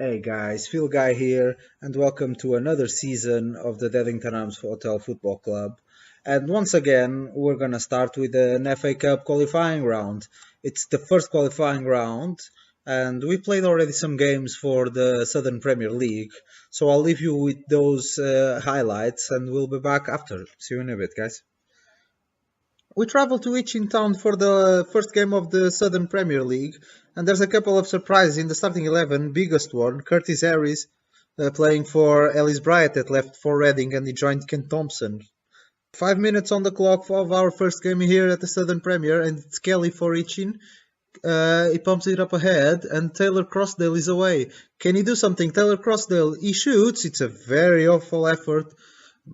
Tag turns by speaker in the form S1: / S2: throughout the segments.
S1: Hey guys, FIL Guy here, and welcome to another season of the Deddington Arms Hotel Football Club. And once again, we're gonna start with an FA Cup qualifying round. It's the first qualifying round, and we played already some games for the Southern Premier League. So I'll leave you with those highlights, and we'll be back after. See you in a bit, guys. We travelled to Itchin Town for the first game of the Southern Premier League, and there's a couple of surprises in the starting 11. Biggest one, Curtis Harris playing for Ellis Bryant that left for Reading, and he joined Ken Thompson. 5 minutes on the clock of our first game here at the Southern Premier, and it's Kelly for Itchin. He pumps it up ahead, and Taylor Crossdale is away. Can he do something? Taylor Crossdale, he shoots. It's a very awful effort.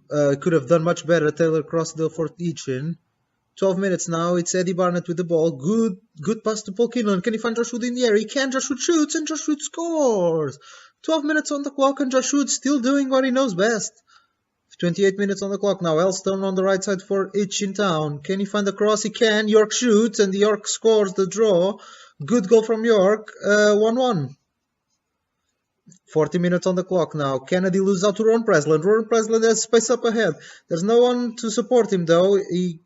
S1: Could have done much better. Taylor Crossdale for Itchin. 12 minutes now, it's Eddie Barnett with the ball. Good pass to Paul Kinlan. Can he find Josh Wood in the air? He can. Josh Wood shoots, and Josh Wood scores. 12 minutes on the clock, and Josh Wood still doing what he knows best. 28 minutes on the clock now. Elstone on the right side for Itchin Town. Can he find the cross? He can. York shoots, and York scores the draw. Good goal from York. 1-1. 40 minutes on the clock now. Kennedy loses out to Ron Presland. Ron Presland has space up ahead. There's no one to support him, though. He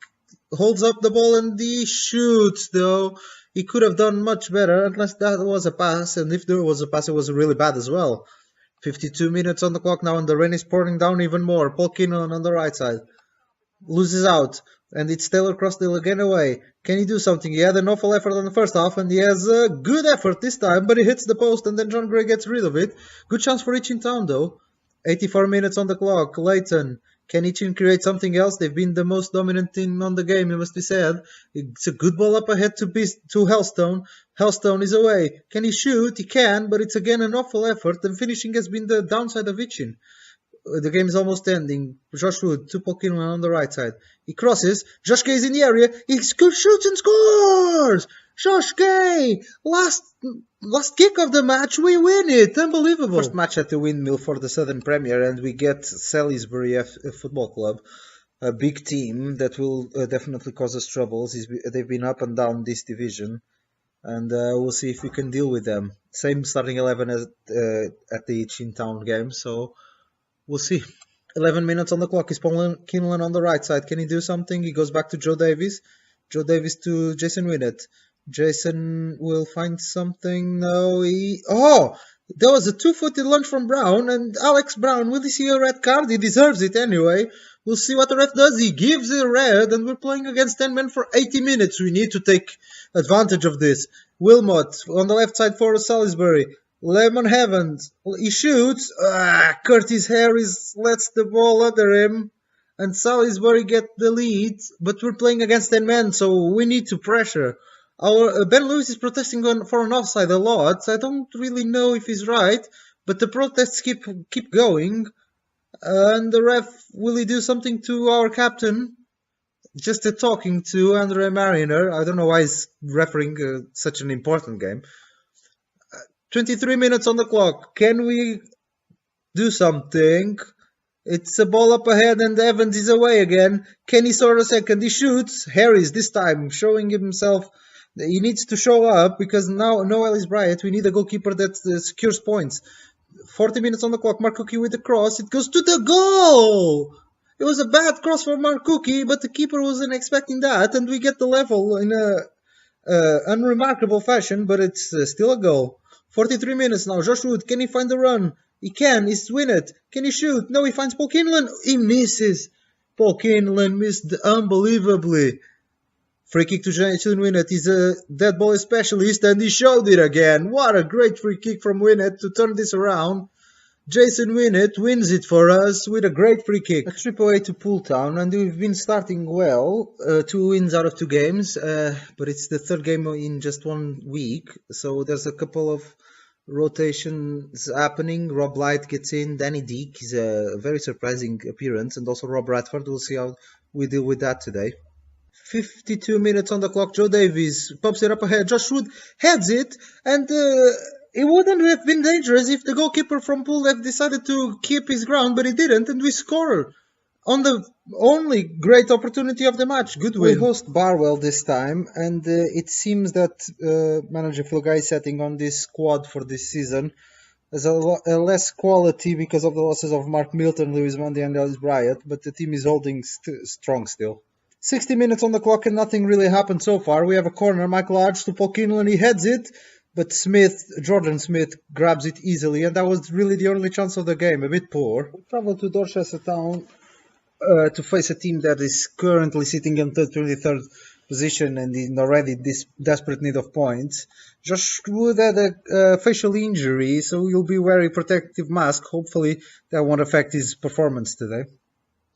S1: holds up the ball and he shoots, though. He could have done much better, unless that was a pass, and if there was a pass, it was really bad as well. 52 minutes on the clock now, and the rain is pouring down even more. Paul Kinlan on the right side loses out, and it's Taylor Crossdale again away. Can he do something? He had an awful effort on the first half, and he has a good effort this time, but he hits the post, and then John Gray gets rid of it. Good chance for Itchin Town, though. 84 minutes on the clock. Leighton. Can Itchin create something else? They've been the most dominant team on the game, it must be said. It's a good ball up ahead to Hellstone. Hellstone is away. Can he shoot? He can, but it's again an awful effort, and finishing has been the downside of Itchin. The game is almost ending. Josh Wood to Paul Kinlan on the right side. He crosses. Josh Gay is in the area. He shoots and scores! Josh Gay! Last kick of the match, we win it! Unbelievable! First match at the Windmill for the Southern Premier, and we get Salisbury Football Club, a big team that will definitely cause us troubles. They've been up and down this division, and we'll see if we can deal with them. Same starting 11 as at the Itchin Town game, so we'll see. 11 minutes on the clock. Is Paul Kinlan on the right side? Can he do something? He goes back to Joe Davis. Joe Davis to Jason Winnett. Jason will find something. No, there was a two-footed lunge from Brown, and Alex Brown, will he see a red card? He deserves it anyway. We'll see what the ref does. He gives a red, and we're playing against 10 men for 80 minutes. We need to take advantage of this. Wilmot on the left side for Salisbury. Lemon Heavens, he shoots. Curtis Harris lets the ball under him, and Salisbury get the lead, but we're playing against 10 men, so we need to pressure. Our Ben Lewis is protesting for an offside a lot. I don't really know if he's right, but the protests keep going. And the ref, will he do something to our captain? Just a talking to Andre Mariner. I don't know why he's refereeing such an important game. 23 minutes on the clock. Can we do something? It's a ball up ahead, and Evans is away again. Can he score a second? He shoots. Harris this time showing himself. He needs to show up, because now no Ellis Bryant. We need a goalkeeper that secures points. 40 minutes on the clock. Mark Cookie with the cross. It goes to the goal! It was a bad cross for Mark Cookie, but the keeper wasn't expecting that, and we get the level in a unremarkable fashion, but it's still a goal. 43 minutes now. Josh Wood, can he find the run? He can. He's win it. Can he shoot? No, he finds Paul Kinlan. He misses. Paul Kinlan missed unbelievably. Free kick to Jason Winnett. He's a dead ball specialist, and he showed it again. What a great free kick from Winnett to turn this around. Jason Winnett wins it for us with a great free kick. A trip away to Pooltown, and we've been starting well. 2 wins out of 2 games, but it's the 3rd game in just 1 week, so there's a couple of rotations happening. Rob Light gets in. Danny Deek is a very surprising appearance, and also Rob Radford. We'll see how we deal with that today. 52 minutes on the clock. Joe Davis pops it up ahead. Josh Wood heads it, and it wouldn't have been dangerous if the goalkeeper from Pool had decided to keep his ground, but he didn't, and we score on the only great opportunity of the match. Good win. We host Barwell this time, and it seems that manager FIL Guy is setting on this squad for this season. has a less quality because of the losses of Mark Milton, Lewis Monday, and Ellis Bryant, but the team is holding strong still. 60 minutes on the clock and nothing really happened so far. We have a corner, Michael Arch to Paul Kinlan, he heads it, but Jordan Smith grabs it easily, and that was really the only chance of the game, a bit poor. We travel to Dorchester Town to face a team that is currently sitting in 23rd position and in already this desperate need of points. Josh Wood had a facial injury, so he'll be wearing protective mask. Hopefully that won't affect his performance today.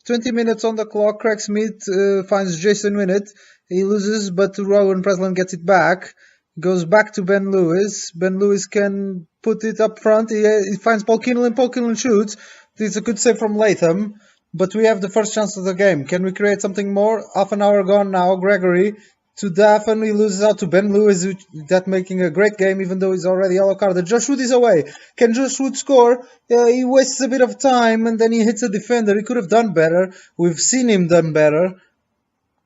S1: 20 minutes on the clock, Craig Smith finds Jason Winnett. He loses, but Rowan Presland gets it back. Goes back to Ben Lewis. Ben Lewis can put it up front. He finds Paul Kinlan. Paul Kinlan shoots. It's a good save from Latham. But we have the first chance of the game. Can we create something more? Half an hour gone now. Gregory to Daffin. He loses out to Ben Lewis. That making a great game, even though he's already yellow carded. Josh Wood is away. Can Josh Wood score? He wastes a bit of time and then he hits a defender. He could have done better. We've seen him done better.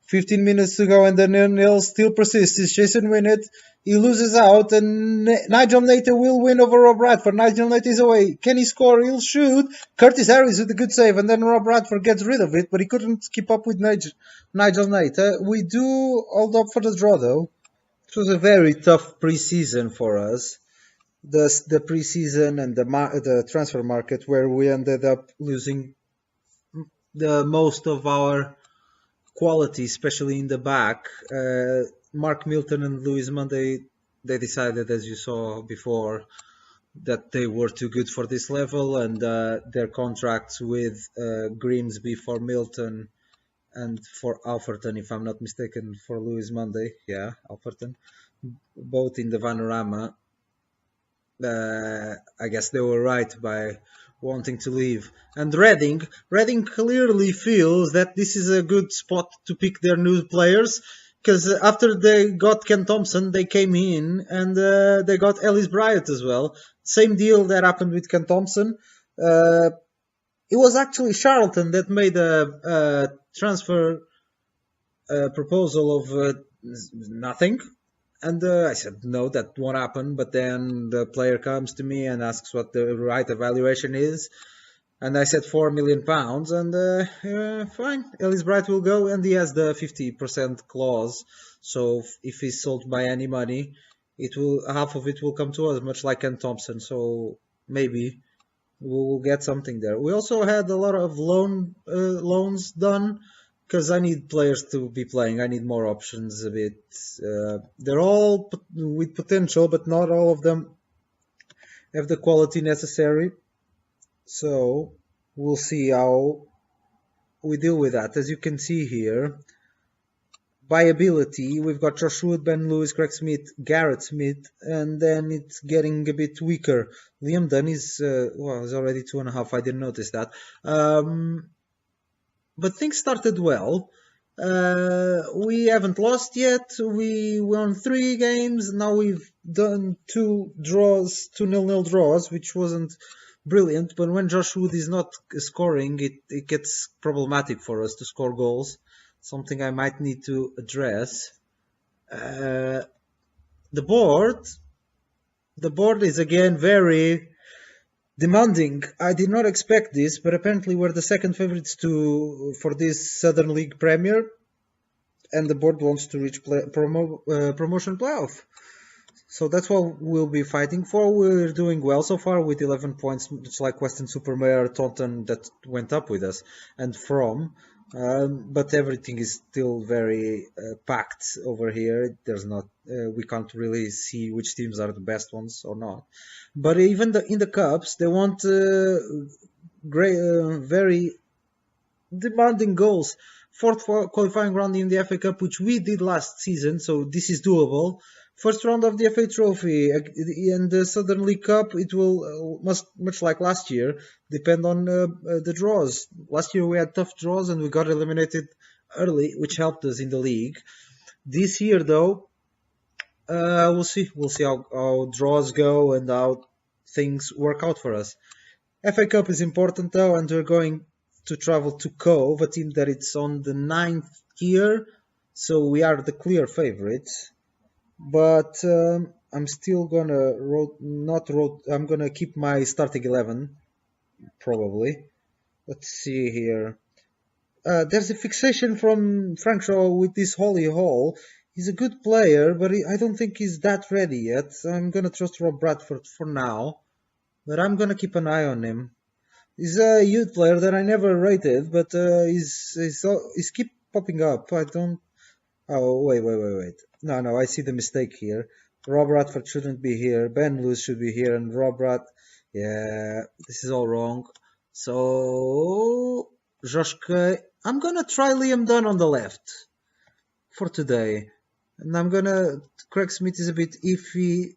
S1: 15 minutes to go and the nil still persists. It's Jason Winnett. He loses out and Nigel Nater will win over Rob Radford. Nigel Nater is away. Can he score? He'll shoot. Curtis Harris with a good save and then Rob Radford gets rid of it, but he couldn't keep up with Nigel Nater. We do hold up for the draw though. It was a very tough pre-season for us. The pre-season and the transfer market where we ended up losing the most of our quality, especially in the back. Mark Milton and Lewis Monday, they decided, as you saw before, that they were too good for this level, and their contracts with Grimsby for Milton and for Alferton, if I'm not mistaken, for Lewis Monday, yeah, Alferton, both in the Vanarama. I guess they were right by wanting to leave. And Reading clearly feels that this is a good spot to pick their new players, because after they got Ken Thompson, they came in and they got Ellis Bryant as well. Same deal that happened with Ken Thompson. It was actually Charlton that made a transfer proposal of nothing. And I said, no, that won't happen. But then the player comes to me and asks what the right evaluation is. And I said £4 million. And fine, Ellis Bright will go. And he has the 50% clause. So if he's sold by any money, half of it will come to us, much like Ken Thompson. So maybe we will get something there. We also had a lot of loans done, because I need players to be playing. I need more options a bit. They're all with potential, but not all of them have the quality necessary. So we'll see how we deal with that. As you can see here, by ability, we've got Josh Wood, Ben Lewis, Craig Smith, Garrett Smith, and then it's getting a bit weaker. Liam Dunn is already 2.5. I didn't notice that. But things started well. We haven't lost yet. We won 3 games. Now we've done 2 draws, 2 0-0 draws, which wasn't brilliant. But when Josh Wood is not scoring, it gets problematic for us to score goals. Something I might need to address. The board is again very demanding. I did not expect this, but apparently we're the second favourites for this Southern League Premier, and the board wants to reach promotion playoff. So that's what we'll be fighting for. We're doing well so far with 11 points, much like Western-super-Mare, Taunton that went up with us, and From. But everything is still very packed over here. We can't really see which teams are the best ones or not. But even in the cups, they want very demanding goals. 4th qualifying round in the FA Cup, which we did last season, so this is doable. First round of the FA Trophy and the Southern League Cup, it will, much like last year, depend on the draws. Last year we had tough draws and we got eliminated early, which helped us in the league. This year, though, we'll see. We'll see how draws go and how things work out for us. FA Cup is important, though, and we're going to travel to Cove, a team that it's on the 9th tier, so we are the clear favourites. But I'm still gonna I'm gonna keep my starting 11 probably. Let's see here. There's a fixation from Frank Shaw with this Holly Hall. He's a good player, but I don't think he's that ready yet. I'm gonna trust Rob Bradford for now, but I'm gonna keep an eye on him. He's a youth player that I never rated, but he's keep popping up. I don't. Oh wait. No, I see the mistake here. Rob Bradford shouldn't be here. Ben Lewis should be here, and Yeah, this is all wrong. So Joshke, I'm gonna try Liam Dunn on the left for today, and I'm gonna. Craig Smith is a bit iffy.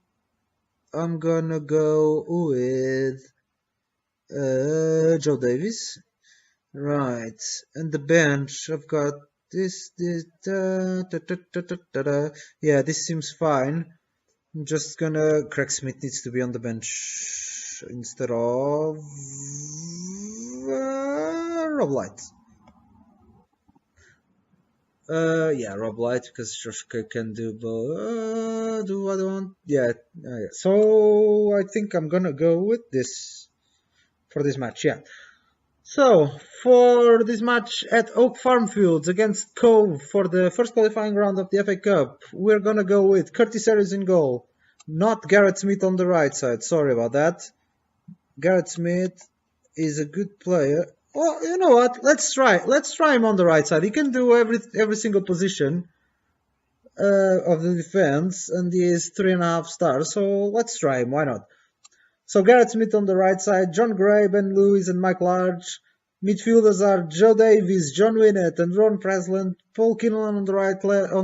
S1: I'm gonna go with Joe Davis. Right, and the bench, I've got this, yeah, this seems fine. I'm just gonna, Craig Smith needs to be on the bench instead of Rob Light. Yeah, Rob Light, because Josh can do both. Do what I want? Yeah. So I think I'm gonna go with this for this match. Yeah. So, for this match at Oak Farm Fields against Cove for the first qualifying round of the FA Cup, we're gonna go with Curtis Harris in goal, not Garrett Smith on the right side. Sorry about that. Garrett Smith is a good player. Well, you know what? Let's try him on the right side. He can do every single position of the defense, and he is 3.5 stars. So let's try him. Why not? So Garrett Smith on the right side, John Gray, Ben Lewis, and Mike Large. Midfielders are Joe Davies, John Winnett, and Ron Presland. Paul Kinlan on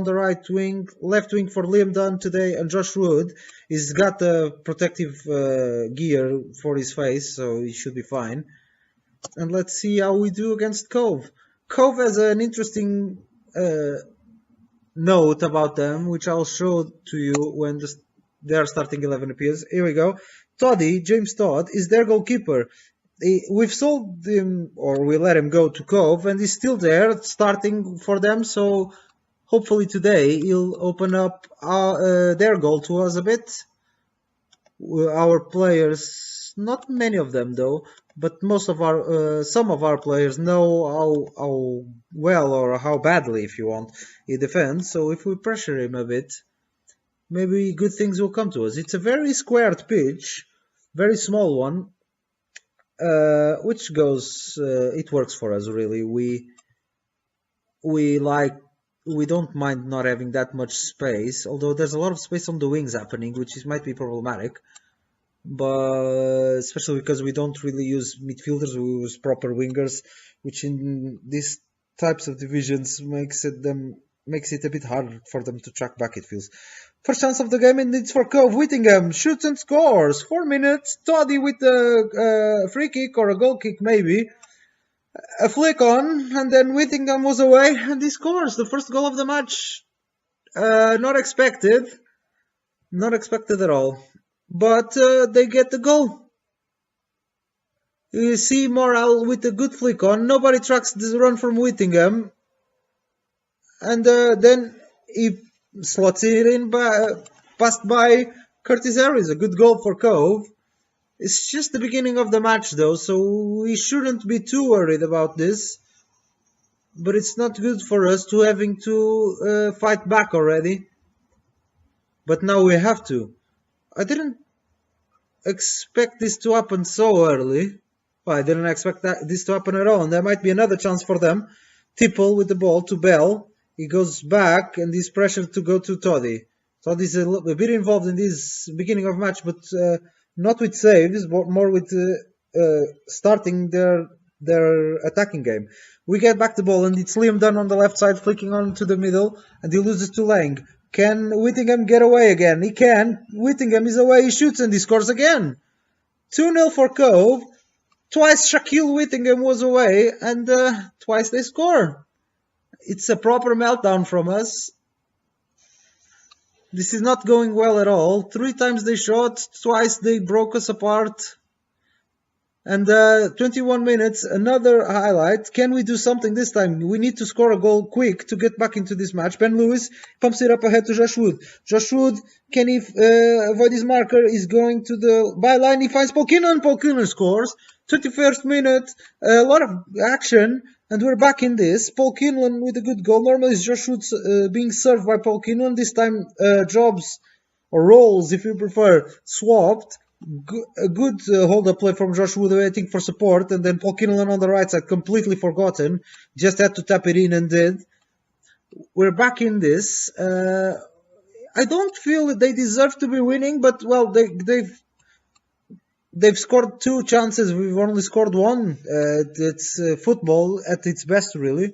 S1: the right wing, left wing for Liam Dunn today, and Josh Wood. He's got the protective gear for his face, so he should be fine. And let's see how we do against Cove. Cove has an interesting note about them, which I'll show to you when their starting 11 appears. Here we go. Toddy, James Todd, is their goalkeeper. We've sold him, or we let him go to Cove, and he's still there, starting for them, so hopefully today he'll open up their goal to us a bit. Our players, not many of them though, but some of our players know how well or how badly, if you want, he defends, so if we pressure him a bit, maybe good things will come to us. It's a very squared pitch, very small one, which goes. It works for us really. We don't mind not having that much space, although there's a lot of space on the wings happening, which might be problematic. But especially because we don't really use midfielders, we use proper wingers, which in these types of divisions makes it a bit harder for them to track back, it feels. First chance of the game, and it's for Cove. Whittingham shoots and scores. 4 minutes. Toddy with a free kick or a goal kick, maybe. A flick on, and then Whittingham was away, and he scores the first goal of the match. Not expected. Not expected at all. But they get the goal. You see Morale with a good flick on. Nobody tracks this run from Whittingham. And then he slots it in, passed by Curtis Harris. A good goal for Cove. It's just the beginning of the match though, so we shouldn't be too worried about this. But it's not good for us to having to fight back already. But now we have to. I didn't expect this to happen so early. Well, I didn't expect this to happen at all. And there might be another chance for them. Tipple with the ball to Bell. He goes back and he's pressured to go to Toddy. Toddy's a bit involved in this beginning of match, but not with saves, but more with starting their attacking game. We get back the ball and it's Liam Dunn on the left side flicking on to the middle and he loses to Lang. Can Whittingham get away again? He can. Whittingham is away, he shoots and he scores again. 2-0 for Cove. Twice Shaquille Whittingham was away and twice they score. It's a proper meltdown from us. This is not going well at all. 3 times they shot, twice they broke us apart. And 21 minutes, another highlight. Can we do something this time? We need to score a goal quick to get back into this match. Ben Lewis pumps it up ahead to Josh Wood. Josh Wood, can he avoid his marker? He's going to the byline. He finds Paul Kinlan. Paul Kinlan scores. 21st minute, a lot of action. And we're back in this. Paul Kinlan with a good goal. Normally it's Josh Wood being served by Paul Kinlan. This time jobs or roles, if you prefer, swapped. A good hold-up play from Josh Wood waiting for support, and then Paul Kinlan on the right side, completely forgotten. Just had to tap it in and did. We're back in this. I don't feel that they deserve to be winning, but well, they've scored 2 chances. We've only scored 1. It's football at its best, really.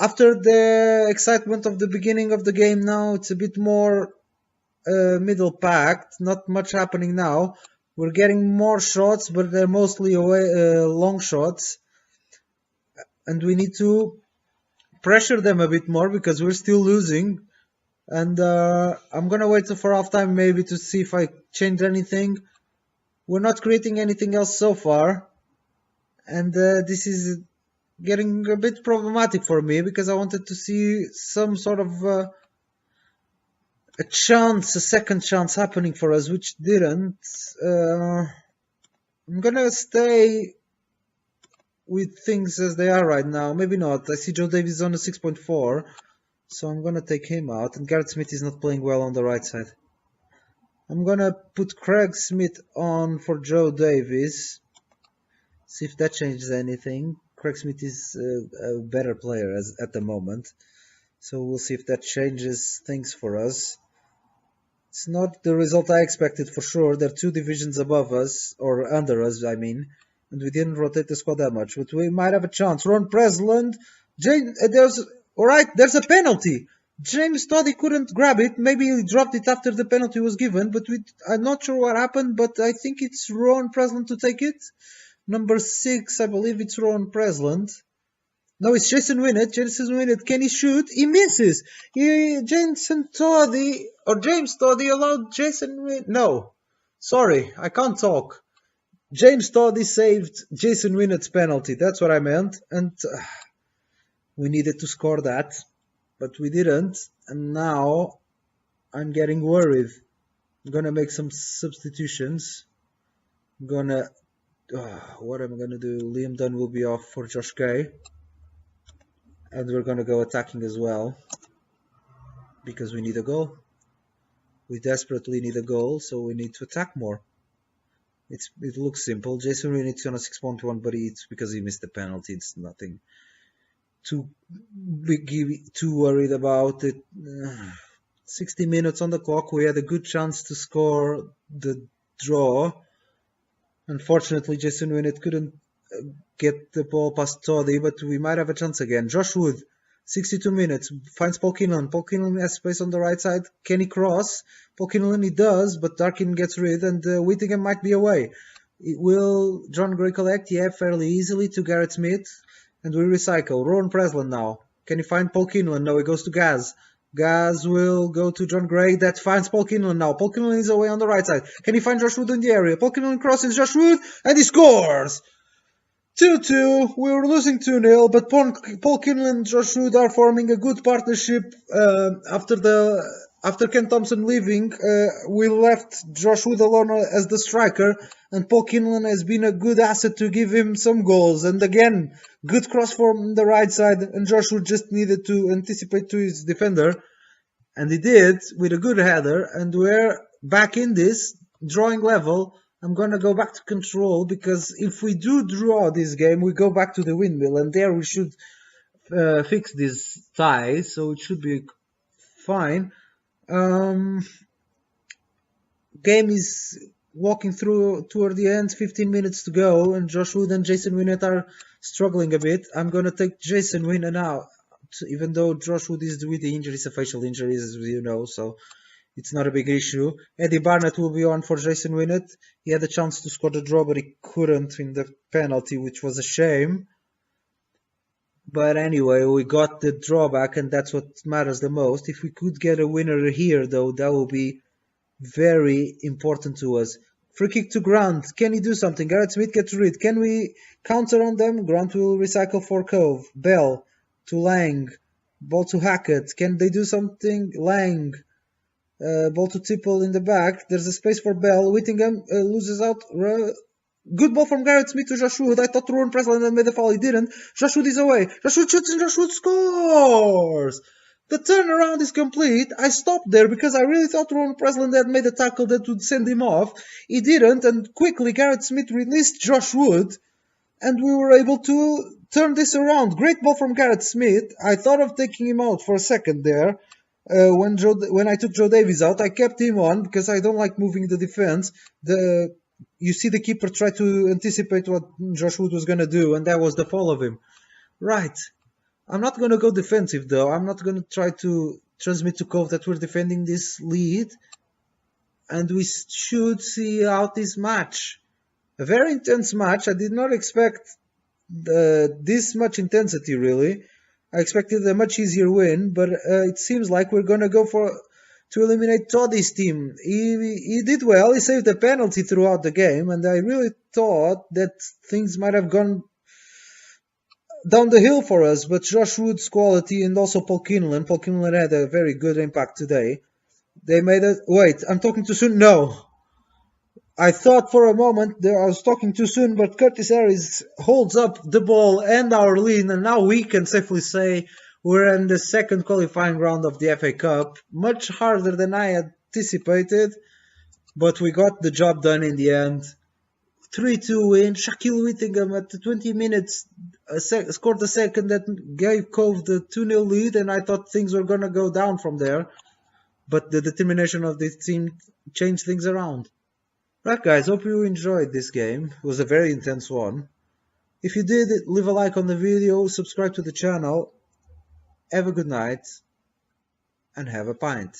S1: After the excitement of the beginning of the game, now it's a bit more middle packed, not much happening now. We're getting more shots, but they're mostly away, long shots, and we need to pressure them a bit more because we're still losing. And I'm gonna wait for halftime maybe to see if I change anything. We're not creating anything else so far, and this is getting a bit problematic for me because I wanted to see some sort of a second chance happening for us, which didn't. I'm gonna stay with things as they are right now. Maybe not. I see Joe Davies on a 6.4, so I'm gonna take him out. And Garrett Smith is not playing well on the right side. I'm gonna put Craig Smith on for Joe Davies. See if that changes anything. Craig Smith is a better player at the moment, so we'll see if that changes things for us. It's not the result I expected for sure. They're 2 divisions above us, or under us, I mean, and we didn't rotate the squad that much. But we might have a chance. Ron Presland, there's a penalty. James thought he couldn't grab it. Maybe he dropped it after the penalty was given, but I'm not sure what happened. But I think it's Ron Presland to take it. Number 6, I believe it's Ron Presland. No, it's Jason Winnett. Jason Winnett, can he shoot? He misses. James Toddy allowed Jason Winnett. No, sorry, I can't talk. James Toddy saved Jason Winnett's penalty. That's what I meant. And we needed to score that, but we didn't. And now I'm getting worried. I'm going to make some substitutions. What am I going to do? Liam Dunn will be off for Josh Gay. And we're going to go attacking as well, because we need a goal. We desperately need a goal, so we need to attack more. It looks simple. Jason Winnett's on a 6.1, but it's because he missed the penalty. It's nothing too worried about it. 60 minutes on the clock. We had a good chance to score the draw. Unfortunately, Jason Winnett couldn't get the ball past Toddy, but we might have a chance again. Josh Wood, 62 minutes, finds Paul Kinlan. Paul Kinlan has space on the right side. Can he cross? Paul Kinlan, he does, but Darkin gets rid, and Whittingham might be away. Will John Gray collect? Yeah, fairly easily to Garrett Smith, and we recycle. Ron Presland now. Can he find Paul Kinlan? No, he goes to Gaz. Gaz will go to John Gray. That finds Paul Kinlan now. Paul Kinlan is away on the right side. Can he find Josh Wood in the area? Paul Kinlan crosses Josh Wood, and he scores! 2-2, we were losing 2-0, but Paul Kinlan and Josh Wood are forming a good partnership. After Ken Thompson leaving, we left Josh Wood alone as the striker, and Paul Kinlan has been a good asset to give him some goals. And again, good cross from the right side, and Josh Wood just needed to anticipate to his defender, and he did with a good header, and we're back in this, drawing level. I'm going to go back to control, because if we do draw this game, we go back to the windmill, and there we should fix this tie, so it should be fine. Game is walking through toward the end, 15 minutes to go, and Josh Wood and Jason Winnett are struggling a bit. I'm going to take Jason Winnett out, even though Josh Wood is with the injuries, a facial injuries, as you know, so it's not a big issue. Eddie Barnett will be on for Jason Winnett. He had a chance to score the draw, but he couldn't in the penalty, which was a shame. But anyway, we got the drawback, and that's what matters the most. If we could get a winner here, though, that would be very important to us. Free kick to Grant. Can he do something? Gareth Smith gets rid. Can we counter on them? Grant will recycle for Cove. Bell to Lang. Ball to Hackett. Can they do something? Lang. Ball to Tipple in the back. There's a space for Bell. Whittingham loses out. Good ball from Gareth Smith to Josh Wood. I thought Ron Presland had made the foul. He didn't. Josh Wood is away. Josh Wood shoots and Josh Wood scores! The turnaround is complete. I stopped there because I really thought Ron Presland had made a tackle that would send him off. He didn't, and quickly Gareth Smith released Josh Wood, and we were able to turn this around. Great ball from Gareth Smith. I thought of taking him out for a second there. When I took Joe Davies out, I kept him on because I don't like moving the defense. You see the keeper try to anticipate what Josh Wood was going to do, and that was the fall of him. Right. I'm not going to go defensive, though. I'm not going to try to transmit to Cove that we're defending this lead. And we should see out this match. A very intense match. I did not expect this much intensity, really. I expected a much easier win, but it seems like we're going to go to eliminate Toddy's team. He did well. He saved a penalty throughout the game, and I really thought that things might have gone down the hill for us, but Josh Wood's quality and also Paul Kinlan had a very good impact today. They made it. Wait, I'm talking too soon? No. I thought for a moment that I was talking too soon, but Curtis Harris holds up the ball and our lead, and now we can safely say we're in the second qualifying round of the FA Cup. Much harder than I anticipated, but we got the job done in the end. 3-2 win. Shaquille Whittingham at the 20 minutes scored the second that gave Cove the 2-0 lead, and I thought things were going to go down from there. But the determination of this team changed things around. Right, guys, hope you enjoyed this game. It was a very intense one. If you did, leave a like on the video, subscribe to the channel. Have a good night, and have a pint.